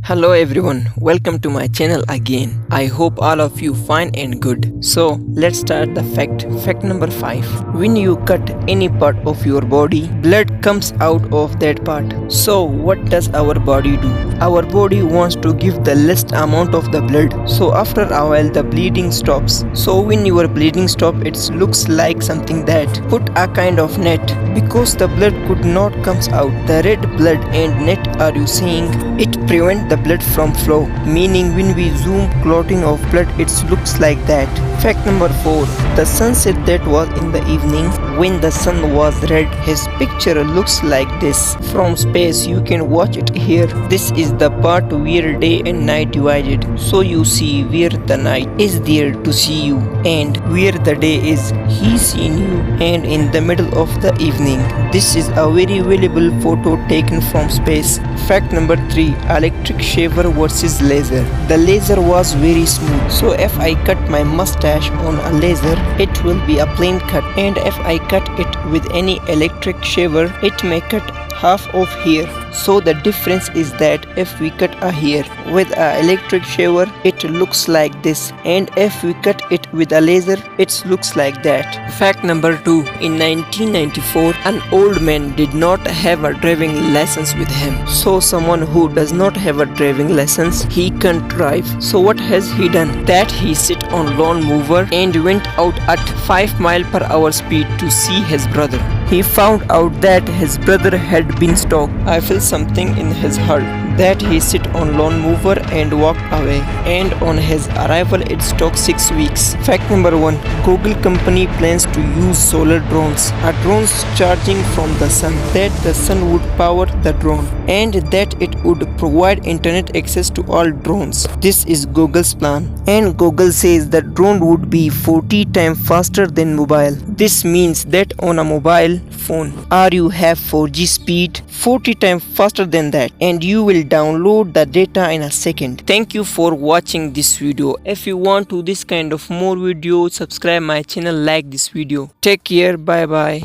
Hello everyone, welcome to my channel again. I hope all of you fine and good. So let's start the fact number 5. When you cut any part of your body, blood comes out of that part. So what does our body do? Our body wants to give the least amount of the blood, so after a while the bleeding stops. So when your bleeding stops, it looks like something that put a kind of net, because the blood could not comes out. The red blood and net, are you seeing? It prevent the blood from flow, meaning when we zoom clotting of blood, it looks like that. Fact number 4. The sunset that was in the evening when the sun was red, his picture looks like this. From space you can watch it here. This is the part where day and night divided, so you see where the night is there to see you, and where the day is he seen you, and in the middle of the evening. This is a very valuable photo taken from space. Fact number 3. Electric shaver versus laser. The laser was very smooth, so if I cut my mustache on a laser, it will be a plain cut, and if I cut it with any electric shaver, it may cut half of hair. So the difference is that if we cut a hair with a electric shaver, it looks like this, and if we cut it with a laser, it looks like that. Fact number 2. In 1994, an old man did not have a driving license with him. So someone who does not have a driving license, he can't drive. So what has he done? That he sit on lawn mower and went out at 5 mph speed to see his brother. He found out that his brother had been stalked. I feel something in his heart that he sit on lawn mower and walked away, and on his arrival it took 6 weeks. Fact number 1. Google company plans to use solar drones. A drone charging from the sun, that the sun would power the drone, and that it would provide internet access to all drones. This is Google's plan, and Google says the drone would be 40 times faster than mobile. This means that on a mobile phone, or you have 4G speed 40 times faster than that, and you will download the data in a second. Thank you for watching this video. If you want to this kind of more videos, subscribe my channel, like this video. Take care, bye bye.